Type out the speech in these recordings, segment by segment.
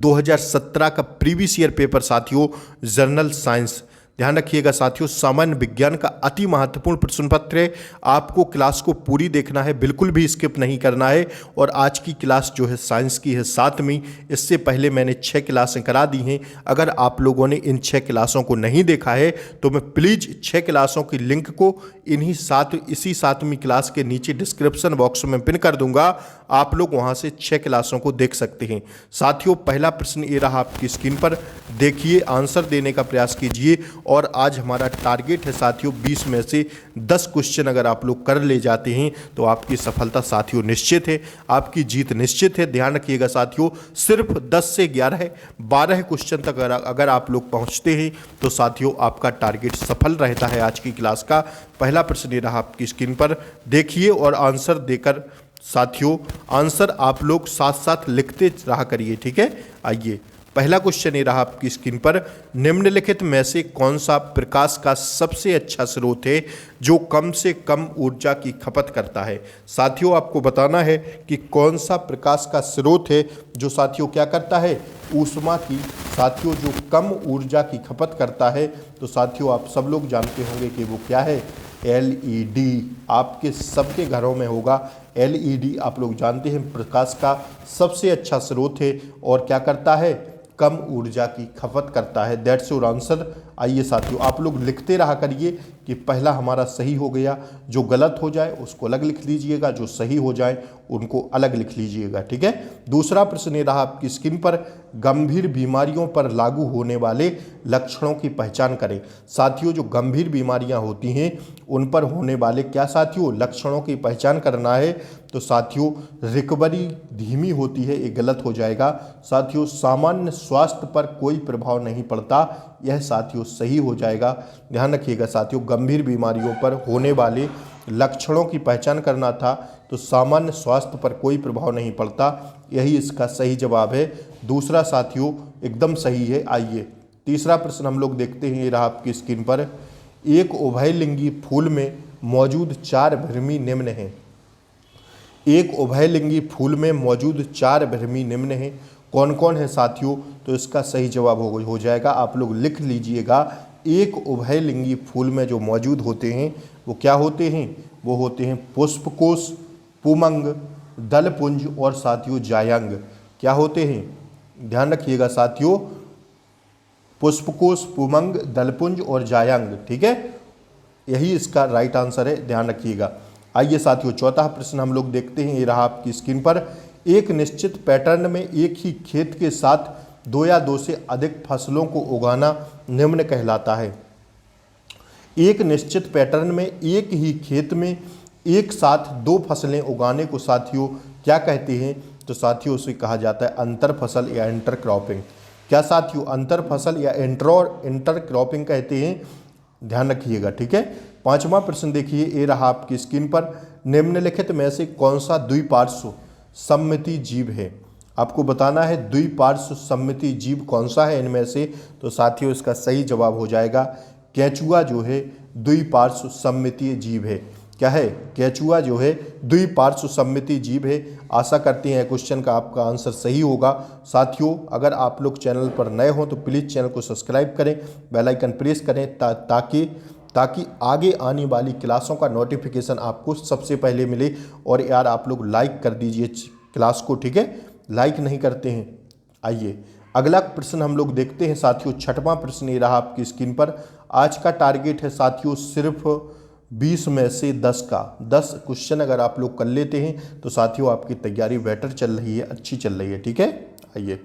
2017 का previous year paper साथियों, journal science. ध्यान रखिएगा साथियों, सामान्य विज्ञान का अति महत्वपूर्ण प्रश्न पत्र है। आपको क्लास को पूरी देखना है, बिल्कुल भी स्किप नहीं करना है। और आज की क्लास जो है साइंस की है 7वीं। इससे पहले मैंने 6 क्लासें करा दी हैं। अगर आप लोगों ने इन 6 क्लासों को नहीं देखा है तो मैं प्लीज़ 6 क्लासों की लिंक को इसी 7वीं क्लास के नीचे डिस्क्रिप्शन बॉक्स में पिन कर दूंगा। आप लोग वहां से 6 क्लासों को देख सकते हैं। साथियों, पहला प्रश्न ये रहा आपकी स्क्रीन पर, देखिए, आंसर देने का प्रयास कीजिए। और आज हमारा टारगेट है साथियों 20 में से 10 क्वेश्चन अगर आप लोग कर ले जाते हैं तो आपकी सफलता साथियों निश्चित है, आपकी जीत निश्चित है। ध्यान रखिएगा साथियों, सिर्फ 10 से 12 क्वेश्चन तक अगर आप लोग पहुंचते हैं तो साथियों आपका टारगेट सफल रहता है। आज की क्लास का पहला प्रश्न ये रहा आपकी स्क्रीन पर, देखिए और आंसर देकर साथियों आंसर आप लोग साथ साथ लिखते रहा करिए, ठीक है। आइए, पहला क्वेश्चन ये रहा आपकी स्क्रीन पर, निम्नलिखित में से कौन सा प्रकाश का सबसे अच्छा स्रोत है जो कम से कम ऊर्जा की खपत करता है। साथियों, आपको बताना है कि कौन सा प्रकाश का स्रोत है जो साथियों क्या करता है, ऊष्मा की साथियों जो कम ऊर्जा की खपत करता है। तो साथियों आप सब लोग जानते होंगे कि वो क्या है, LED। आपके सबके घरों में होगा LED। आप लोग जानते हैं प्रकाश का सबसे अच्छा स्रोत है और क्या करता है, कम ऊर्जा की खपत करता है। That's your answer. आइए साथियों आप लोग लिखते रहा करिए कि पहला हमारा सही हो गया, जो गलत हो जाए उसको अलग लिख लीजिएगा, जो सही हो जाए उनको अलग लिख लीजिएगा, ठीक है। दूसरा प्रश्न ये रहा आपकी स्क्रीन पर, गंभीर बीमारियों पर लागू होने वाले लक्षणों की पहचान करें। साथियों जो गंभीर बीमारियां होती हैं उन पर होने वाले क्या साथियों लक्षणों की पहचान करना है। तो साथियों रिकवरी धीमी होती है, ये गलत हो जाएगा। साथियों सामान्य स्वास्थ्य पर कोई प्रभाव नहीं पड़ता, यह साथियों सही हो जाएगा। ध्यान रखिएगा साथियों, गंभीर बीमारियों पर होने वाले लक्षणों की पहचान करना था, तो सामान्य स्वास्थ्य पर कोई प्रभाव नहीं पड़ता, यही इसका सही जवाब है। दूसरा साथियों एकदम सही है। आइए तीसरा प्रश्न हम लोग देखते हैं, ये रहा आपकी स्क्रीन पर, एक उभयलिंगी फूल में मौजूद 4 भ्रमी निम्न हैं। एक उभयलिंगी फूल में मौजूद 4 भ्रमी निम्न हैं, कौन कौन है साथियों। तो इसका सही जवाब हो जाएगा, आप लोग लिख लीजिएगा। एक उभयलिंगी फूल में जो मौजूद होते हैं वो क्या होते हैं, वो होते हैं पुष्पकोश, पुमंग, दलपुंज और साथियों जायंग। क्या होते हैं, ध्यान रखिएगा साथियों, पुष्पकोश, पुमंग, दलपुंज और जायंग, ठीक है। यही इसका राइट आंसर है, ध्यान रखिएगा। आइए साथियों चौथा प्रश्न हम लोग देखते हैं, ये रहा आपकी स्क्रीन पर, एक निश्चित पैटर्न में एक ही खेत के साथ 2 या 2 से अधिक फसलों को उगाना निम्न कहलाता है। एक निश्चित पैटर्न में एक ही खेत में एक साथ 2 फसलें उगाने को साथियों क्या कहते हैं। तो साथियों उसे कहा जाता है अंतर फसल या इंटर क्रॉपिंग। क्या साथियों, अंतर फसल या इंटर क्रॉपिंग कहते हैं, ध्यान रखिएगा, ठीक है। पांचवा प्रश्न देखिए, ये रहा आपकी स्क्रीन पर, निम्नलिखित में से कौन सा द्विपार्श्व सममिति जीव है। आपको बताना है द्विपार्श्व सममिति जीव कौन सा है इनमें से। तो साथियों इसका सही जवाब हो जाएगा केंचुआ जो है द्विपार्श्व सममितीय जीव है। क्या है, केंचुआ जो है द्विपार्श्व सममितीय जीव है। आशा करते हैं क्वेश्चन का आपका आंसर सही होगा। साथियों अगर आप लोग चैनल पर नए हों तो प्लीज़ चैनल को सब्सक्राइब करें, बेल आइकन प्रेस करें ताकि आगे आने वाली क्लासों का नोटिफिकेशन आपको सबसे पहले मिले। और यार आप लोग लाइक कर दीजिए क्लास को, ठीक है, लाइक नहीं करते हैं। आइए अगला प्रश्न हम लोग देखते हैं साथियों, छठवां प्रश्न ये रहा आपकी स्क्रीन पर। आज का टारगेट है साथियों सिर्फ 20 में से 10 का। 10 क्वेश्चन अगर आप लोग कर लेते हैं तो साथियों आपकी तैयारी बेटर चल रही है, अच्छी चल रही है, ठीक है। आइए,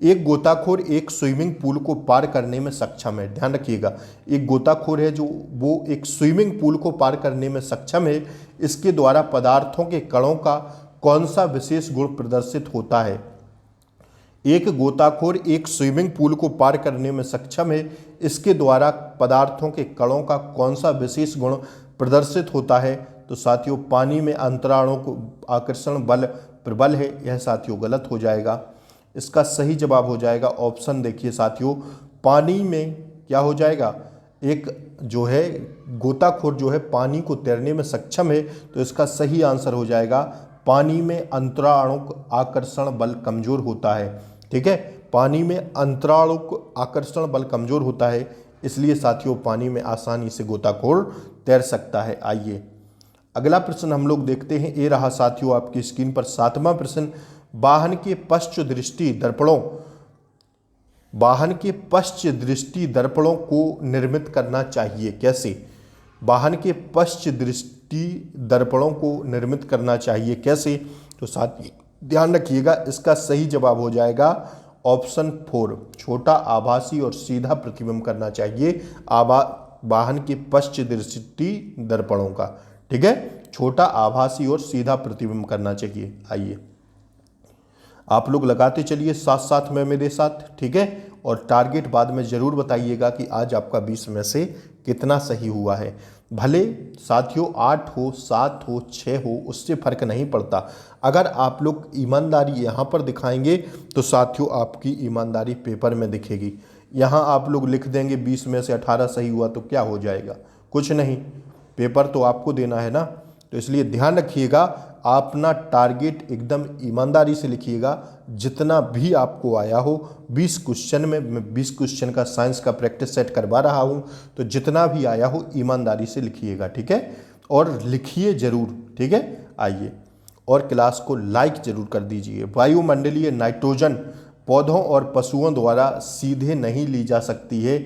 एक गोताखोर एक स्विमिंग पूल को पार करने में सक्षम है। ध्यान रखिएगा, एक गोताखोर है जो वो एक स्विमिंग पूल को पार करने में सक्षम है। इसके द्वारा पदार्थों के कणों का कौन सा विशेष गुण प्रदर्शित होता है। एक गोताखोर एक स्विमिंग पूल को पार करने में सक्षम है, इसके द्वारा पदार्थों के कणों का कौन सा विशेष गुण प्रदर्शित होता है। तो साथियों पानी में अंतराणों को आकर्षण बल प्रबल है, यह साथियों गलत हो जाएगा। इसका सही जवाब हो जाएगा ऑप्शन देखिए साथियों, पानी में क्या हो जाएगा, एक जो है गोताखोर जो है पानी को तैरने में सक्षम है। तो इसका सही आंसर हो जाएगा पानी में अंतराणु आकर्षण बल कमजोर होता है। ठीक है। पानी में अंतरालों आकर्षण बल कमजोर होता है, इसलिए साथियों पानी में आसानी से गोताखोर तैर सकता है। आइए अगला प्रश्न हम लोग देखते हैं। ये रहा साथियों आपकी स्क्रीन पर 7वां प्रश्न। वाहन के पश्च दृष्टि दर्पणों को निर्मित करना चाहिए। कैसे? वाहन के पश्च दृष्टि दर्पणों को निर्मित करना चाहिए कैसे? तो साथ ध्यान रखिएगा, इसका सही जवाब हो जाएगा ऑप्शन 4, छोटा आभासी और सीधा प्रतिबिंब करना चाहिए वाहन के पश्च दृष्टि दर्पणों का। ठीक है, छोटा आभासी और सीधा प्रतिबिंब करना चाहिए। आइए आप लोग लगाते चलिए साथ साथ में मेरे साथ, ठीक है। और टारगेट बाद में जरूर बताइएगा कि आज आपका 20 में से कितना सही हुआ है। भले साथियों 8 हो, 7 हो, 6 हो, उससे फर्क नहीं पड़ता। अगर आप लोग ईमानदारी यहाँ पर दिखाएंगे तो साथियों आपकी ईमानदारी पेपर में दिखेगी। यहाँ आप लोग लिख देंगे 20 में से 18 सही हुआ तो क्या हो जाएगा? कुछ नहीं, पेपर तो आपको देना है ना। तो इसलिए ध्यान रखिएगा, अपना टारगेट एकदम ईमानदारी से लिखिएगा। जितना भी आपको आया हो 20 क्वेश्चन में, मैं 20 क्वेश्चन का साइंस का प्रैक्टिस सेट करवा रहा हूँ, तो जितना भी आया हो ईमानदारी से लिखिएगा, ठीक है। और लिखिए जरूर, ठीक है। आइए और क्लास को लाइक जरूर कर दीजिए। वायुमंडलीय नाइट्रोजन पौधों और पशुओं द्वारा सीधे नहीं ली जा सकती है।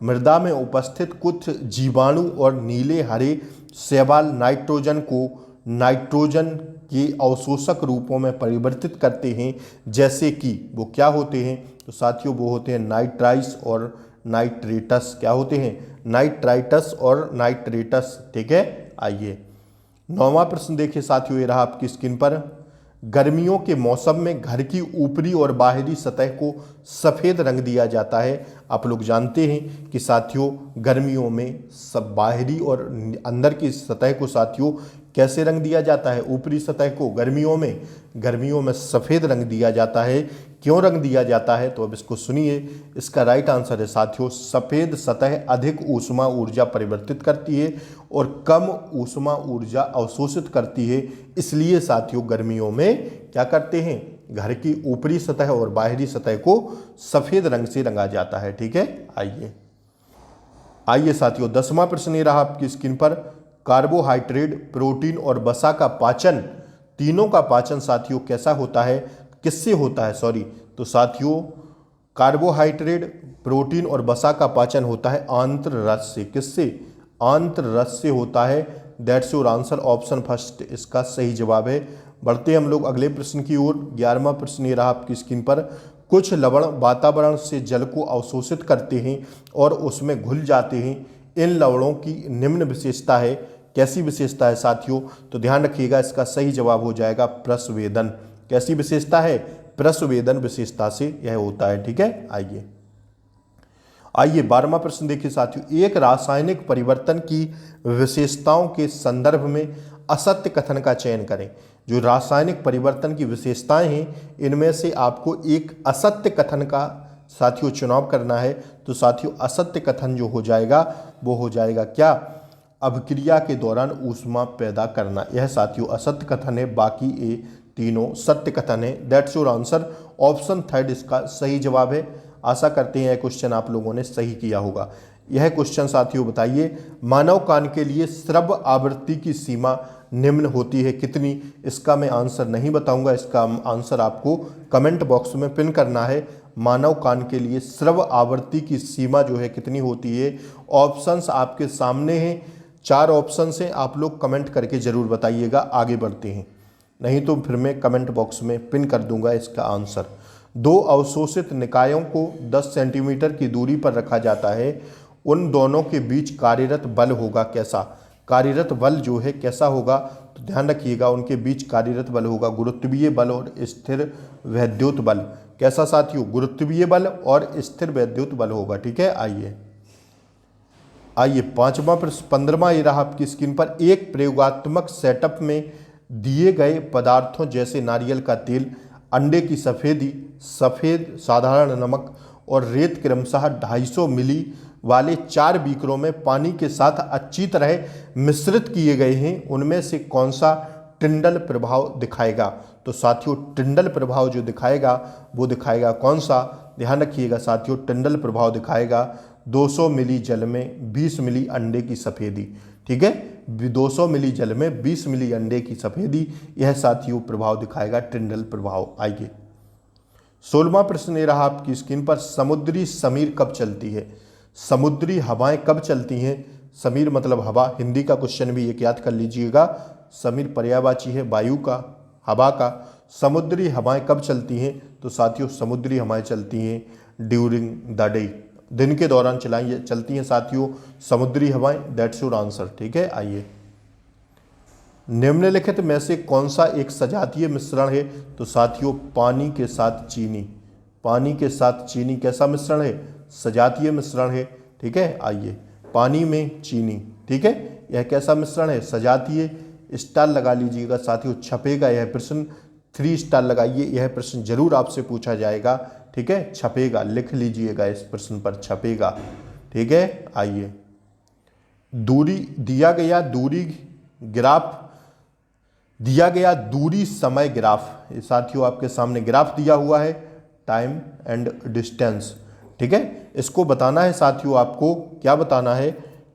मृदा में उपस्थित कुछ जीवाणु और नीले हरे शैवाल नाइट्रोजन को नाइट्रोजन के अवशोषक रूपों में परिवर्तित करते हैं, जैसे कि वो क्या होते हैं? तो साथियों वो होते हैं नाइट्राइस और नाइट्रेटस। क्या होते हैं? नाइट्राइटस और नाइट्रेटस, ठीक है। आइए 9वां प्रश्न देखिए साथियों, ये रहा आपकी स्क्रीन पर। गर्मियों के मौसम में घर की ऊपरी और बाहरी सतह को सफ़ेद रंग दिया जाता है। आप लोग जानते हैं कि साथियों गर्मियों में सब बाहरी और अंदर की सतह को साथियों कैसे रंग दिया जाता है? ऊपरी सतह को गर्मियों में सफ़ेद रंग दिया जाता है। क्यों रंग दिया जाता है? तो अब इसको सुनिए। इसका राइट आंसर है साथियों, सफ़ेद सतह अधिक ऊष्मा ऊर्जा परिवर्तित करती है और कम ऊष्मा ऊर्जा अवशोषित करती है। इसलिए साथियों गर्मियों में क्या करते हैं? घर की ऊपरी सतह और बाहरी सतह को सफ़ेद रंग से रंगा जाता है, ठीक है। आइए साथियों 10वां प्रश्न ये रहा आपकी स्क्रीन पर। कार्बोहाइड्रेट, प्रोटीन और वसा का पाचन, तीनों का पाचन साथियों कैसा होता है? किससे होता है? तो साथियों कार्बोहाइड्रेट, प्रोटीन और वसा का पाचन होता है आंत्र रस से। किससे? आंत्र रस से होता है। That's your answer, option first इसका सही जवाब है। बढ़ते हम लोग अगले प्रश्न की ओर। 11वां प्रश्न ये रहा आपकी स्क्रीन पर। कुछ लवण वातावरण से जल को अवशोषित करते हैं और उसमें घुल जाते हैं। इन लवणों की निम्न विशेषता है। कैसी विशेषता है साथियों? तो ध्यान रखिएगा, इसका सही जवाब हो जाएगा प्रस्वेदन। कैसी विशेषता है? प्रस्वेदन विशेषता से यह होता है, ठीक है। आइए 12वां प्रश्न देखिए साथियों। एक रासायनिक परिवर्तन की विशेषताओं के संदर्भ में असत्य कथन का चयन करें। जो रासायनिक परिवर्तन की विशेषताएं हैं इनमें से आपको एक असत्य कथन का साथियों चुनाव करना है। तो साथियों असत्य कथन जो हो जाएगा वो हो जाएगा क्या? अभिक्रिया के दौरान ऊष्मा पैदा करना, यह साथियों असत्य कथन है। बाकी ये तीनों सत्य कथन है। That's your answer, option third इसका सही जवाब है। आशा करते हैं यह क्वेश्चन आप लोगों ने सही किया होगा। यह क्वेश्चन साथियों बताइए, मानव कान के लिए श्रव्य आवृत्ति की सीमा निम्न होती है कितनी? इसका मैं आंसर नहीं बताऊंगा, इसका आंसर आपको कमेंट बॉक्स में पिन करना है। मानव कान के लिए श्रव्य आवृत्ति की सीमा जो है कितनी होती है? ऑप्शंस आपके सामने हैं, 4 ऑप्शन हैं, आप लोग कमेंट करके जरूर बताइएगा। आगे बढ़ते हैं, नहीं तो फिर मैं कमेंट बॉक्स में पिन कर दूंगा इसका आंसर। 2 अवशोषित निकायों को 10 सेंटीमीटर की दूरी पर रखा जाता है। उन दोनों के बीच कार्यरत बल होगा कैसा? कार्यरत बल जो है कैसा होगा? तो ध्यान रखिएगा, उनके बीच कार्यरत बल होगा गुरुत्वीय बल और स्थिर वैद्युत बल। कैसा साथियों? गुरुत्वीय बल और स्थिर वैद्युत बल होगा, ठीक है। आइए 15वां ये रहा आपकी स्क्रीन पर। एक प्रयोगात्मक सेटअप में दिए गए पदार्थों जैसे नारियल का तेल, अंडे की सफ़ेदी, सफ़ेद साधारण नमक और रेत क्रमशः 250 मिली वाले 4 बीकरों में पानी के साथ अच्छी तरह मिश्रित किए गए हैं। उनमें से कौन सा टिंडल प्रभाव दिखाएगा? तो साथियों टिंडल प्रभाव जो दिखाएगा वो दिखाएगा कौन सा, ध्यान रखिएगा साथियों, टिंडल प्रभाव दिखाएगा 200 मिली जल में 20 मिली अंडे की सफ़ेदी। ठीक है, 200 मिली जल में 20 मिली अंडे की सफ़ेदी, यह साथियों प्रभाव दिखाएगा टिंडल प्रभाव। आइए 16वां प्रश्न ये रहा आपकी स्क्रीन पर, समुद्री समीर कब चलती है? समुद्री हवाएं कब चलती हैं? समीर मतलब हवा, हिंदी का क्वेश्चन भी एक याद कर लीजिएगा। समीर पर्यायवाची है वायु का, हवा का। समुद्री हवाएं कब चलती हैं? तो साथियों समुद्री हवाएं चलती हैं ड्यूरिंग द डे, दिन के दौरान चलती हैं साथियों समुद्री हवाएं। That's your answer. ठीक है, आइए निम्नलिखित में से कौन सा एक सजातीय मिश्रण है? तो साथियों पानी के साथ चीनी। पानी के साथ चीनी कैसा मिश्रण है? सजातीय मिश्रण है। ठीक है, आइए पानी में चीनी, ठीक है, यह कैसा मिश्रण है? सजातीय। स्टार लगा लीजिएगा साथियों, छपेगा यह प्रश्न, 3 स्टार लगाइए, यह प्रश्न जरूर आपसे पूछा जाएगा। ठीक है, छपेगा, लिख लीजिएगा इस प्रश्न पर, छपेगा। ठीक है, आइए दूरी दिया गया, दूरी ग्राफ दिया गया, दूरी समय ग्राफ, साथियों आपके सामने ग्राफ दिया हुआ है, टाइम एंड डिस्टेंस। ठीक है, इसको बताना है साथियों, आपको क्या बताना है,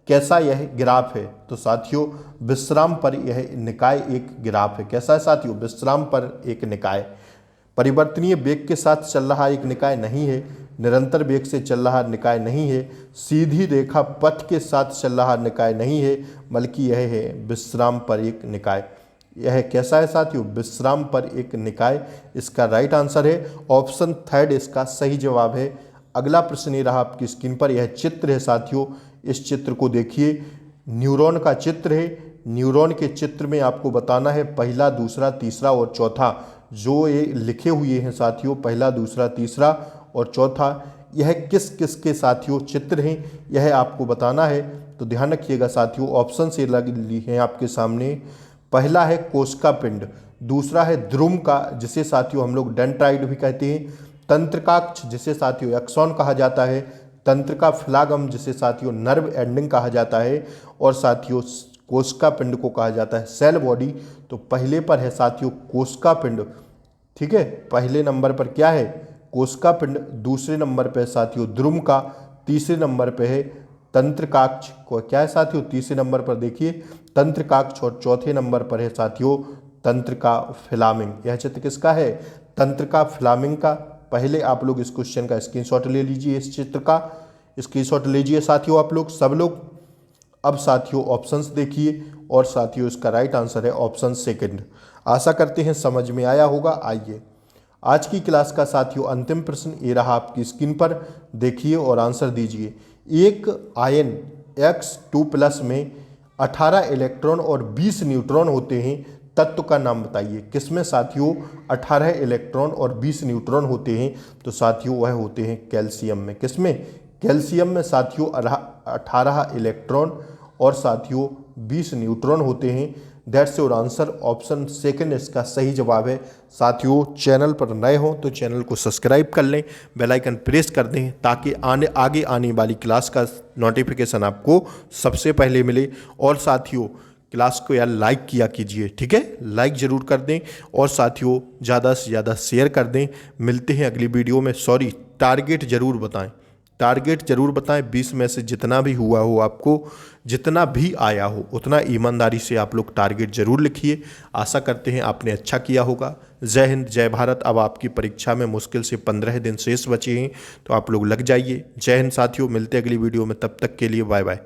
कैसा यह ग्राफ है? तो साथियों विश्राम पर यह निकाय एक ग्राफ है। कैसा है साथियों? विश्राम पर एक निकाय। परिवर्तनीय वेग के साथ चल रहा एक निकाय नहीं है, निरंतर वेग से चल रहा निकाय नहीं है, सीधी रेखा पथ के साथ चल रहा निकाय नहीं है, बल्कि यह है विश्राम पर एक निकाय। यह कैसा है साथियों? विश्राम पर एक निकाय। इसका राइट आंसर है ऑप्शन 3, इसका सही जवाब है। अगला प्रश्न ये रहा आपकी स्क्रीन पर, यह चित्र है साथियों, इस चित्र को देखिए, न्यूरॉन का चित्र है। न्यूरॉन के चित्र में आपको बताना है पहला, दूसरा, तीसरा और चौथा, जो ये लिखे हुए हैं साथियों, पहला, दूसरा, तीसरा और चौथा, यह किस किस के साथियों चित्र हैं, यह आपको बताना है। तो ध्यान रखिएगा साथियों, ऑप्शन से लगे हैं आपके सामने। पहला है कोशिका पिंड, दूसरा है ध्रुम का, जिसे साथियों हम लोग डेंड्राइट भी कहते हैं, तंत्रिकाक्ष जिसे साथियों एक्सॉन कहा जाता है, तंत्रिका फ्लागम जिसे साथियों नर्व एंडिंग कहा जाता है, और साथियों कोशिका पिंड को कहा जाता है सेल बॉडी। तो पहले पर है साथियों कोशिका पिंड। ठीक है, पहले नंबर पर क्या है? कोशिका पिंड। दूसरे नंबर पर साथियों ध्रुम का। तीसरे नंबर पर है तंत्रिकाक्ष को, क्या है साथियों? तीसरे नंबर पर देखिए तंत्रिकाक्ष, और चौथे नंबर पर है साथियों तंत्रिका फ्लामिंग। यह चित्र किसका है? तंत्रिका फ्लामिंग का। पहले आप लोग इस क्वेश्चन का स्क्रीनशॉट ले लीजिए, इस चित्र का स्क्रीनशॉट लीजिए साथियों, आप लोग सब लोग। अब साथियों ऑप्शंस देखिए, और साथियों इसका राइट आंसर है ऑप्शन 2। आशा करते हैं समझ में आया होगा। आइए आज की क्लास का साथियों अंतिम प्रश्न ये रहा आपकी स्क्रीन पर, देखिए और आंसर दीजिए। एक आयन X2+ में 18 इलेक्ट्रॉन और 20 न्यूट्रॉन होते हैं, तत्व का नाम बताइए। किसमें साथियों 18 इलेक्ट्रॉन और 20 न्यूट्रॉन होते हैं? तो साथियों वह होते हैं कैल्शियम में। किसमें? कैल्शियम में साथियों 18 इलेक्ट्रॉन और साथियों 20 न्यूट्रॉन होते हैं। दैट्स योर आंसर, ऑप्शन 2 इसका सही जवाब है। साथियों चैनल पर नए हों तो चैनल को सब्सक्राइब कर लें, बेल आइकन प्रेस कर दें, ताकि आगे आने वाली क्लास का नोटिफिकेशन आपको सबसे पहले मिले। और साथियों क्लास को यार लाइक किया कीजिए, ठीक है, लाइक ज़रूर कर दें, और साथियों ज़्यादा से ज़्यादा शेयर कर दें। मिलते हैं अगली वीडियो में। सॉरी, टारगेट ज़रूर बताएं, टारगेट ज़रूर बताएं। 20 में से जितना भी हुआ हो, आपको जितना भी आया हो उतना ईमानदारी से आप लोग टारगेट ज़रूर लिखिए। आशा करते हैं आपने अच्छा किया होगा। जय हिंद, जय भारत। अब आपकी परीक्षा में मुश्किल से 15 दिन शेष बचे हैं, तो आप लोग लग जाइए। जय हिंद साथियों, मिलते हैं अगली वीडियो में, तब तक के लिए बाय बाय।